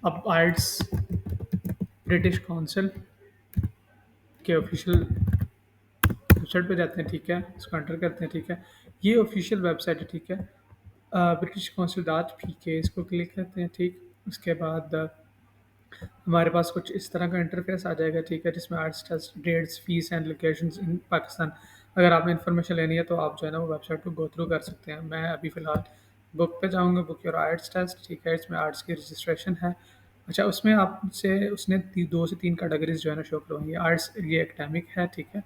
अब arts British council के official website पे जाते हैं, ठीक है, इसको एंटर करते हैं, ठीक है। ये ऑफिशियल वेबसाइट है, ठीक है, ब्रिटिश काउंसिल डॉट पी के, इसको क्लिक करते हैं, ठीक। उसके बाद हमारे पास कुछ इस तरह का इंटरफेस आ जाएगा, ठीक है, जिसमें arts test dates fees and locations in Pakistan. अगर आपने इन्फॉर्मेशन लेनी है तो आप जो है ना वो वेबसाइट को गो थ्रू कर सकते हैं। मैं अभी फ़िलहाल बुक पे जाऊँगा, बुक योर आर्ट्स टेस्ट, ठीक है, इसमें आर्ट्स की रजिस्ट्रेशन है। अच्छा, उसमें आपसे उसने 2 से 3 कैटेगरीज जो है ना शो करवाई है। आर्ट्स ये एकेडमिक है, ठीक है।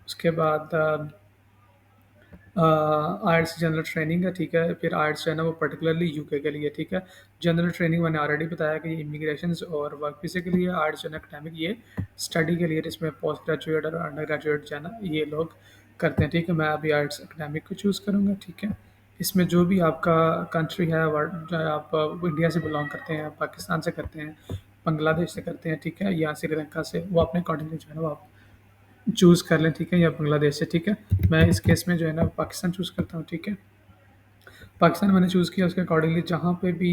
उसके बाद आर्ट्स जनरल ट्रेनिंग है, ठीक है। फिर आर्ट्स जो है ना वो पर्टिकुलरली यूके के लिए, ठीक है। जनरल ट्रेनिंग मैंने ऑलरेडी बताया कि ये इमिग्रेशन और वर्क वीज़े के लिए। आर्ट्स जो है एकेडमिक ये स्टडी के लिए, जिसमें पोस्ट ग्रेजुएट और अंडर ग्रेजुएट जो है ना ये लोग करते हैं, ठीक है। मैं अभी आर्ट्स एकेडमिक को चूज़ करूँगा, ठीक है। इसमें जो भी आपका कंट्री है, वर्ल्ड जो है, आप इंडिया से बिलोंग करते हैं, पाकिस्तान से करते हैं, बांग्लादेश से करते हैं, ठीक है, या श्रीलंका से, वो अपने अकॉर्डिंगली जो है ना वो आप चूज़ कर लें, ठीक है, या बांग्लादेश से, ठीक है। मैं इस केस में जो है ना पाकिस्तान चूज़ करता हूँ, ठीक है। पाकिस्तान मैंने चूज़ किया, उसके अकॉर्डिंगली जहाँ पे भी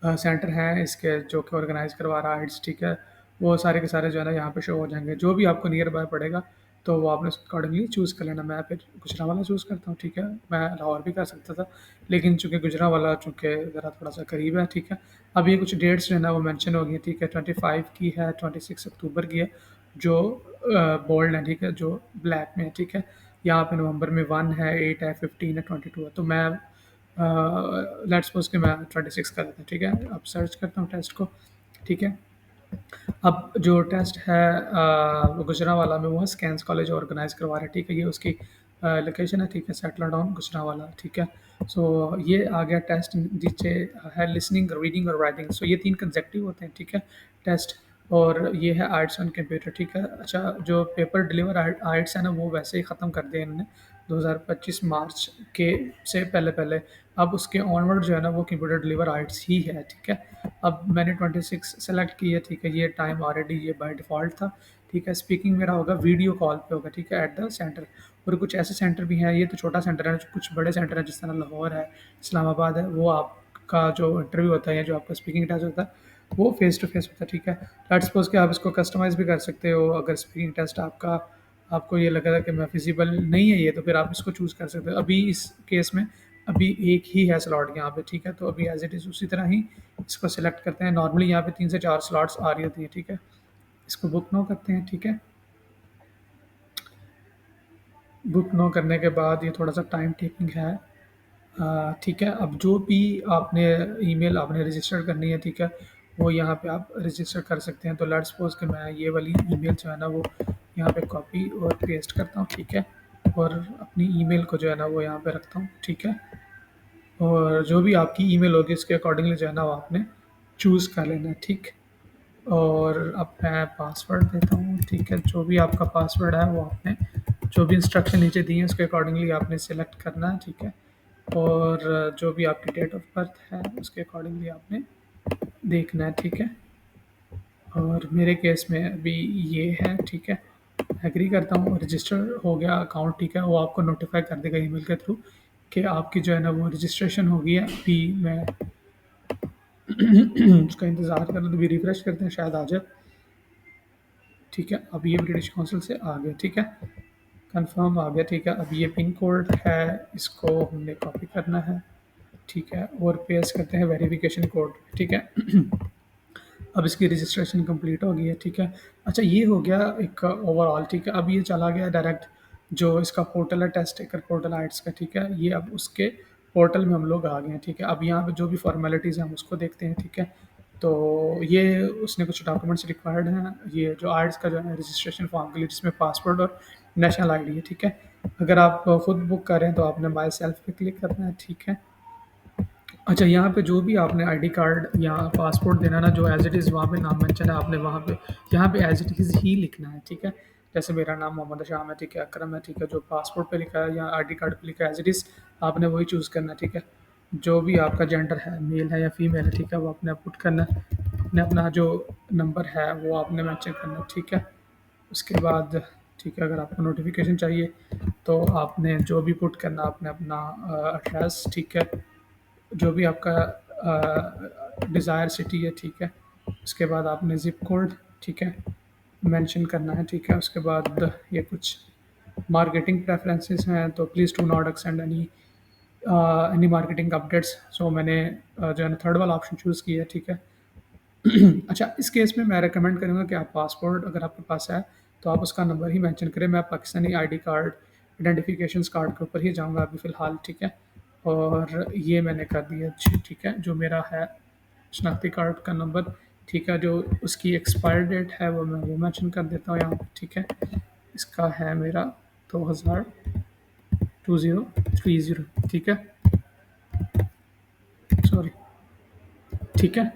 सेंटर हैं इसके जो कि ऑर्गेनाइज़ करवा रहा है आइट्स, ठीक है, वो सारे के सारे जो है ना यहाँ पे शो हो जाएँगे। जो भी आपको नियर बाय पड़ेगा, तो वो आपने उसके अकॉर्डिंगली चूज़ कर लेना। मैं फिर गुजरांवाला चूज़ करता हूँ, ठीक है। मैं लाहौर भी कर सकता था, लेकिन चूँकि गुजरांवाला चूँकि ज़रा थोड़ा-सा करीब है, ठीक है। अब ये कुछ डेट्स जो है ना वो मेंशन हो गई हैं, ठीक है। 25 की है, 26 अक्टूबर की है, जो बोल्ड है, ठीक है, जो ब्लैक में है, ठीक है। यहाँ पे नवंबर में 1 है, 8 है, 15 है, 22 है। तो मैं लेट्स सपोज़ कि मैं 26 कर देता हूँ, ठीक है। अब सर्च करता हूँ टेस्ट को, ठीक है। अब जो टेस्ट है वो गुजरांवाला में, वो है स्कैंस कॉलेज ऑर्गेनाइज़ करवा रहा है, ठीक है। ये उसकी लोकेशन है, ठीक है, सेटल डाउन गुजरांवाला, ठीक है। सो ये आ गया टेस्ट, नीचे है लिसनिंग, रीडिंग और राइटिंग। सो ये 3 कंसेक्टिव होते हैं, ठीक है, टेस्ट। और ये है आर्ट्स ऑन कंप्यूटर, ठीक है। अच्छा, जो पेपर डिलीवर आर्ट्स है ना वो वैसे ही ख़त्म कर दिया इन्होंने 2025 मार्च के से पहले-पहले। अब उसके ऑनवर्ड जो है ना वो कंप्यूटर डिलीवर आर्ट्स ही है, ठीक है। अब मैंने 26 सेलेक्ट की है, ठीक है। ये टाइम ऑलरेडी ये बाय डिफ़ॉल्ट था, ठीक है। स्पीकिंग मेरा होगा वीडियो कॉल पे होगा, ठीक है, एट द सेंटर। और कुछ ऐसे सेंटर भी हैं, ये तो छोटा सेंटर है, कुछ बड़े सेंटर हैं जिस तरह लाहौर है, इस्लामाबाद है, वो आपका जो इंटरव्यू होता है या जो आपका स्पीकिंग टेस्ट होता है वो फेस टू फेस होता है, ठीक है। लेट्स सपोज़ कि आप इसको कस्टमाइज़ भी कर सकते हो। अगर स्पीकिंग टेस्ट आपका आपको ये लग रहा है कि मैं फिजिबल नहीं है ये, तो फिर आप इसको चूज़ कर सकते हो। अभी इस केस में अभी एक ही है स्लॉट यहाँ पे, ठीक है। तो अभी एज़ इट इज़ उसी तरह ही इसको सेलेक्ट करते हैं। नॉर्मली यहाँ पे 3 से 4 स्लॉट्स आ रही होती हैं, ठीक है। इसको बुक नो करते हैं, ठीक है। बुक नो करने के बाद ये थोड़ा-सा टाइम टेकिंग है। ठीक है, अब जो भी आपने ईमेल आपने रजिस्टर करनी है, ठीक है, वो यहाँ पे आप रजिस्टर कर सकते हैं। तो लेट्स सपोज़ कि मैं ये वाली ईमेल जो है ना वो यहाँ पे कॉपी और पेस्ट करता हूँ, ठीक है। और अपनी ईमेल को जो है ना वो यहाँ पे रखता हूँ, ठीक है। और जो भी आपकी ईमेल होगी उसके अकॉर्डिंगली जो है ना वो आपने चूज़ कर लेना है, ठीक। और अब मैं पासवर्ड देता हूँ, ठीक है। जो भी आपका पासवर्ड है वो आपने जो भी इंस्ट्रक्शन नीचे दी है उसके अकॉर्डिंगली आपने सेलेक्ट करना है, ठीक है। और जो भी आपकी डेट ऑफ बर्थ है उसके अकॉर्डिंगली आपने देखना है, ठीक है। और मेरे केस में अभी ये है, ठीक है। एग्री करता हूँ, रजिस्टर हो गया अकाउंट, ठीक है। वो आपको नोटिफाई कर देगा ईमेल के थ्रू कि आपकी जो है ना वो रजिस्ट्रेशन हो गई है। अभी मैं उसका इंतज़ार कर रहा हूँ, तो भी रिफ्रेश करते हैं, शायद आ जाए, ठीक है। अब ये ब्रिटिश काउंसिल से आ गया, ठीक है। कंफर्म आ गया, ठीक है। अब ये पिन कोड है, इसको हमने कॉपी करना है, ठीक है, और पेस्ट करते हैं वेरिफिकेशन कोड, ठीक है। अब इसकी रजिस्ट्रेशन कंप्लीट हो गई है, ठीक है। अच्छा, ये हो गया एक ओवरऑल, ठीक है। अब ये चला गया डायरेक्ट जो इसका पोर्टल है, टेस्ट टेकर पोर्टल आइट्स का, ठीक है। ये अब उसके पोर्टल में हम लोग आ गए हैं, ठीक है। अब यहाँ पे जो भी फॉर्मेलिटीज़ हैं हम उसको देखते हैं, ठीक है। तो ये उसने कुछ डॉक्यूमेंट्स रिक्वायर्ड हैं, ये जो आइट्स का जो है रजिस्ट्रेशन फॉर्म के लिए, जिसमें पासपोर्ट और नेशनल आईडी है, ठीक है। अगर आप खुद बुक कर रहे हैं तो आपने माई सेल्फ पे क्लिक करना है, ठीक है। अच्छा, यहाँ पे जो भी आपने आईडी कार्ड या पासपोर्ट देना ना, जो एज़ इट इज़ वहाँ पे नाम मेंशन है, आपने वहाँ पे यहाँ पे एज़ इट इज़ ही लिखना है, ठीक है। जैसे मेरा नाम मोहम्मद शाम है, ठीक है, अकरम है, ठीक है, जो पासपोर्ट पे लिखा है या आईडी कार्ड पे लिखा है एज़ इट इज़ आपने वही चूज़ करना है, ठीक है। जो भी आपका जेंडर है, मेल है या फीमेल है, ठीक है, वो आपने पुट करना है। अपने अपना जो नंबर है वो आपने मेंशन करना है, ठीक है। उसके बाद ठीक है, अगर आपको नोटिफ़िकेशन चाहिए तो आपने जो भी पुट करना, आपने अपना एड्रेस, ठीक है, जो भी आपका डिज़ायर सिटी है, ठीक है। उसके बाद आपने ज़िप कोड, ठीक है, मेंशन करना है, ठीक है। उसके बाद ये कुछ मार्केटिंग प्रेफरेंसेस हैं, तो please do not extend any marketing updates. So मैंने जो है ना थर्ड वाला ऑप्शन चूज़ किया है, ठीक है। अच्छा, इस केस में मैं रिकमेंड करूँगा कि आप पासपोर्ट अगर आपके पास है तो आप उसका नंबर ही मेंशन करें। मैं Pakistani ID card, identifications card के ऊपर ही जाऊँगा अभी फ़िलहाल, ठीक है। और ये मैंने कर दिया जी, ठीक है। जो मेरा है शनाख्ती कार्ड का नंबर, ठीक है, जो उसकी एक्सपायर डेट है वो मेंशन कर देता हूँ यहाँ पे, ठीक है। इसका है मेरा 2000 2030, ठीक है, सॉरी, ठीक है।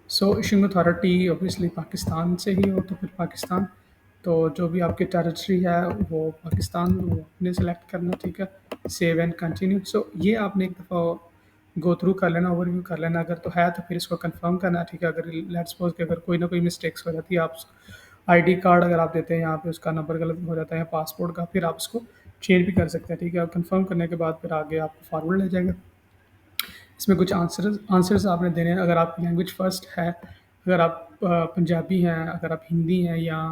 सो इशिंग अथॉरिटी ऑब्वियसली पाकिस्तान से ही हो तो फिर पाकिस्तान, तो जो भी आपकी टेरिटरी है वो पाकिस्तान वो आपने सेलेक्ट करना, ठीक है। Save and continue. सो ये आपने एक दफ़ा गो थ्रू कर लेना, ओवरव्यू कर लेना। अगर तो है तो फिर इसको कंफर्म करना, ठीक है। अगर लेट्स सपोज कि अगर कोई ना कोई मिस्टेक्स हो जाती है, आप आईडी कार्ड अगर आप देते हैं यहाँ पे उसका नंबर गलत हो जाता है पासपोर्ट का, फिर आप उसको चेंज भी कर सकते हैं, ठीक है। कंफर्म करने के बाद फिर आगे आपको फॉरवर्ड ले जाएगा। इसमें कुछ आंसर्स आपने देने हैं। अगर आपकी लैंग्वेज फ़र्स्ट है, अगर आप पंजाबी हैं, अगर आप हिंदी हैं या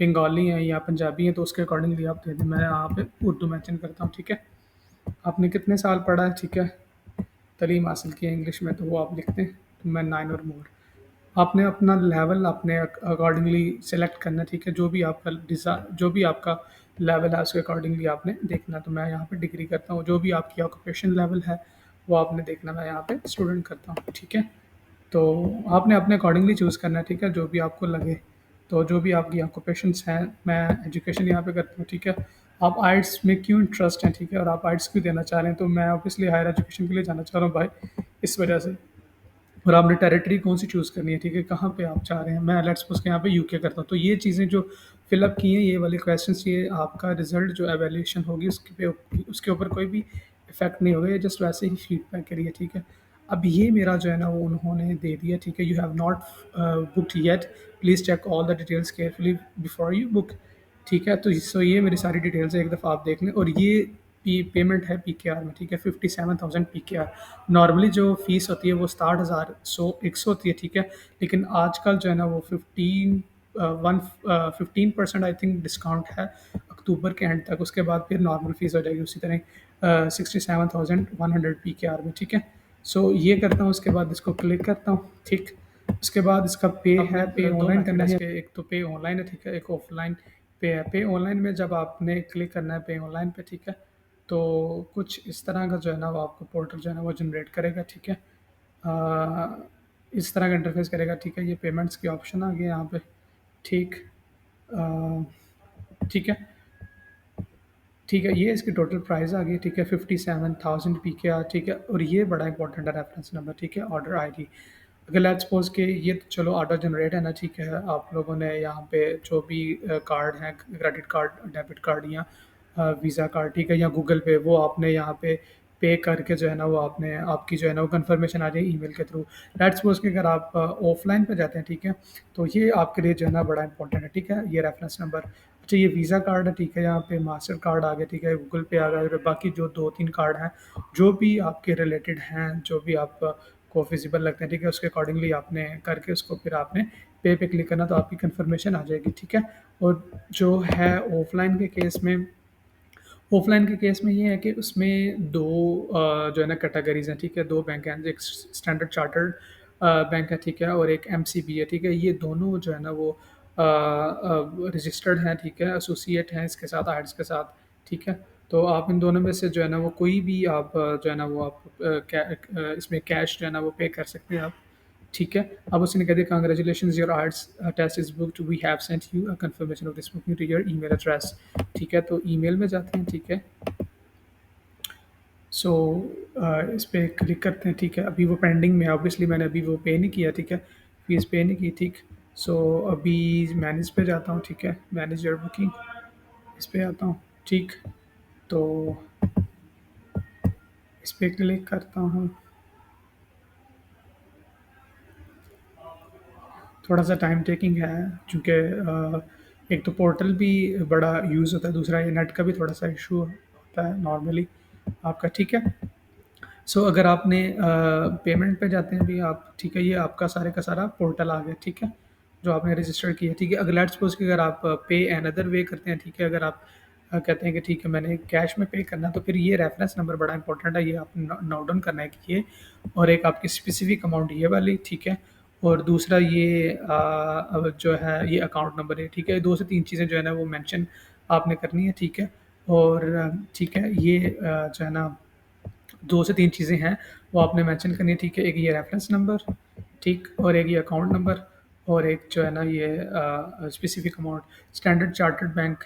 बंगाली हैं या पंजाबी हैं, तो उसके अकॉर्डिंगली आप दे दें। मैं यहाँ पे उर्दू मेंशन करता हूँ, ठीक है। आपने कितने साल पढ़ा है, ठीक है, तालीम हासिल की है इंग्लिश में, तो वो आप लिखते हैं। तो मैं 9 और मोर। आपने अपना लेवल अपने अकॉर्डिंगली सेलेक्ट करना है, ठीक है। जो भी आपका लेवल है उसके अकॉर्डिंगली आपने देखना। तो मैं यहाँ पे डिग्री करता हूँ। जो भी आपकी ऑक्यूपेशन लेवल है वो आपने देखना। मैं यहाँ पे स्टूडेंट करता हूँ, ठीक है। तो आपने अपने अकॉर्डिंगली चूज़ करना है, ठीक है, जो भी आपको लगे। तो जो भी आपकी ऑक्यूपेशंस हैं, मैं एजुकेशन यहाँ पे करता हूँ, ठीक है। आप आइट्स में क्यों इंटरेस्ट हैं, ठीक है, और आप आइट्स क्यों देना चाह रहे हैं, तो मैं ऑब्वियसली हायर एजुकेशन के लिए जाना चाह रहा हूँ भाई, इस वजह से। और आपने टेरिटरी कौन सी चूज़ करनी है, ठीक है, कहाँ पे आप चाह रहे हैं। मैं लेट्स सपोज़ के यहाँ पे यूके करता हूँ, तो ये चीज़ें जो फिलअप की हैं, ये वाले क्वेश्चंस, ये आपका रिजल्ट जो एवेल्यूशन होगी उसके ऊपर कोई भी इफेक्ट नहीं होगा। ये जस्ट वैसे ही फीडबैक के लिए, ठीक है। अब ये मेरा जो है ना वो उन्होंने दे दिया, ठीक है। You have not booked yet, please check all the details carefully before you book, ठीक है। तो ये मेरी सारी डिटेल्स है, एक दफ़ा आप देख लें। और ये पेमेंट है पीकेआर में, ठीक है, 57,000 पीकेआर। नॉर्मली जो फ़ीस होती है वो 60,000 100 होती है, ठीक है। लेकिन आजकल जो है ना वो 15% आई थिंक डिस्काउंट है अक्टूबर के एंड तक। उसके बाद फिर नॉर्मल फ़ीस हो जाएगी उसी तरह 67,100 पीकेआर में, ठीक है। सो ये करता हूँ, उसके बाद इसको क्लिक करता हूँ, ठीक। उसके बाद इसका पे है, पे ऑनलाइन करना है। एक तो पे ऑनलाइन है, ठीक है, एक ऑफलाइन पे है। पे ऑनलाइन में जब आपने क्लिक करना है पे ऑनलाइन पे, ठीक है, तो कुछ इस तरह का जो है ना वो आपको पोर्टल जो है ना वो जनरेट करेगा, ठीक है। इस तरह का इंटरफेस करेगा, ठीक है। ये पेमेंट्स के ऑप्शन आ गए यहाँ पे, ठीक। ठीक है, ठीक है, ये इसकी टोटल प्राइस आ गई, ठीक है, 57,000 पी के आर, ठीक है। और ये बड़ा इंपॉर्टेंट है रेफरेंस नंबर, ठीक है, ऑर्डर आईडी। अगर लेट्स सपोज के ये तो चलो ऑटो जनरेट है ना, ठीक है। आप लोगों ने यहाँ पे जो भी कार्ड हैं, क्रेडिट कार्ड, डेबिट कार्ड या वीज़ा कार्ड, ठीक है, या गूगल पे, वो आपने यहाँ पे पे करके जो है ना वो आपने आपकी जो है ना वो कन्फर्मेशन आ जाएगी ईमेल के थ्रू। लेट्स सपोज कि अगर आप ऑफलाइन पे जाते हैं, ठीक है, तो ये आपके लिए जो है ना बड़ा इंपॉर्टेंट है, ठीक है, ये रेफरेंस नंबर। अच्छा, ये वीज़ा कार्ड है, ठीक है, यहाँ पे मास्टर कार्ड आ गया, ठीक है, गूगल पे आ गया। और बाकी जो 2-3 कार्ड हैं जो भी आपके रिलेटेड हैं, जो भी आप को फिजिबल लगते हैं, ठीक है, उसके अकॉर्डिंगली आपने करके उसको फिर आपने पे क्लिक करना, तो आपकी कंफर्मेशन आ जाएगी, ठीक है। और जो है ऑफलाइन के केस में ये है कि उसमें दो जो है ना कैटेगरीज हैं, ठीक है। दो बैंक हैं, एक स्टैंडर्ड चार्टर्ड बैंक है, ठीक है, और एक एमसीबी है, ठीक है। ये दोनों जो है ना वो रजिस्टर्ड हैं, ठीक है, एसोसिएट हैं इसके साथ, आइट्स के साथ, ठीक है। तो आप इन दोनों में से जो है ना वो कोई भी आप जो है ना वो आप इसमें कैश जो है ना वो पे कर सकते हैं आप, ठीक है। अब उसने कह दिया congratulations your arts test is booked, we have sent you a confirmation of this booking to your email address, ठीक है। तो ईमेल में जाते हैं, ठीक है। सो इस पे क्लिक करते हैं, ठीक है। अभी वो पेंडिंग में है, ऑब्वियसली मैंने अभी वो पे नहीं किया, ठीक है, फीस पे नहीं की, ठीक। सो अभी मैनेज पे जाता हूँ, ठीक है, मैनेज योर बुकिंग, इस पे आता हूँ, ठीक। तो इस पे क्लिक करता हूँ। थोड़ा सा टाइम टेकिंग है चूँकि एक तो पोर्टल भी बड़ा यूज़ होता है, दूसरा ये नेट का भी थोड़ा सा इशू होता है नॉर्मली आपका, ठीक है। सो अगर आपने पेमेंट पे जाते हैं अभी आप, ठीक है, ये आपका सारे का सारा पोर्टल आ गया, ठीक है, जो आपने रजिस्टर किया, ठीक है। अगर लेट्स सपोज़ कि अगर आप पे अनदर वे करते हैं, ठीक है, अगर आप कहते हैं कि ठीक है मैंने कैश में पे करना है, तो फिर ये रेफरेंस नंबर बड़ा इंपॉर्टेंट है, ये आप नोट डाउन करना है कि ये, और एक आपकी स्पेसिफिक अमाउंट ये वाली, ठीक है, और दूसरा ये अब जो है ये अकाउंट नंबर है, ठीक है। 2 से 3 चीज़ें जो है ना वो मेंशन आपने करनी है, ठीक है। और ठीक है, ये जो है ना 2 से 3 चीज़ें हैं, वो आपने मेंशन करनी है, ठीक है। एक ये रेफ़रेंस नंबर, ठीक, और एक ये अकाउंट नंबर, और एक जो है ना ये specific amount. Standard chartered bank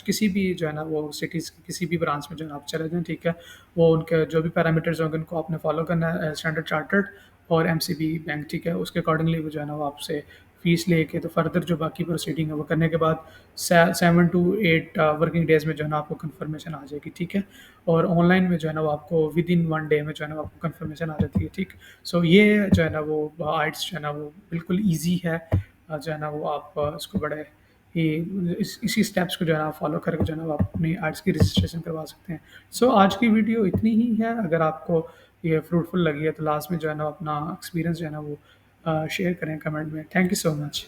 किसी भी जो है ना वो सिटीज़ की किसी भी ब्रांच में जो है ना आप चले जाएँ, ठीक है। वो उनके जो भी पैरामीटर्स होंगे उनको आपने फ़ॉलो करना है, स्टैंडर्ड चार्टर्ड और एमसीबी बैंक, ठीक है। उसके अकॉर्डिंगली वो जो है ना वो आपसे फ़ीस लेके तो फर्दर जो बाकी प्रोसीडिंग है वो करने के बाद 7 टू 8 वर्किंग डेज़ में जो है ना आपको कन्फर्मेशन आ जाएगी, ठीक है। और ऑनलाइन में जो है ना वो आपको विद इन 1 डे में जो है ना वो आपको कन्फर्मेशन आ जाती है, ठीक। सो ये जो है ना वो आइट्स जो है ना वो बिल्कुल ईज़ी है, जो है ना वो आप इसको बड़े ही इसी स्टेप्स को जो है ना फॉलो करके जो है ना वो आप अपनी आइट्स की रजिस्ट्रेशन करवा सकते हैं। सो आज की वीडियो इतनी ही है, अगर आपको ये फ्रूटफुल लगी है तो लास्ट में जो है ना अपना एक्सपीरियंस जो है ना वो शेयर करें कमेंट में। Thank you so much.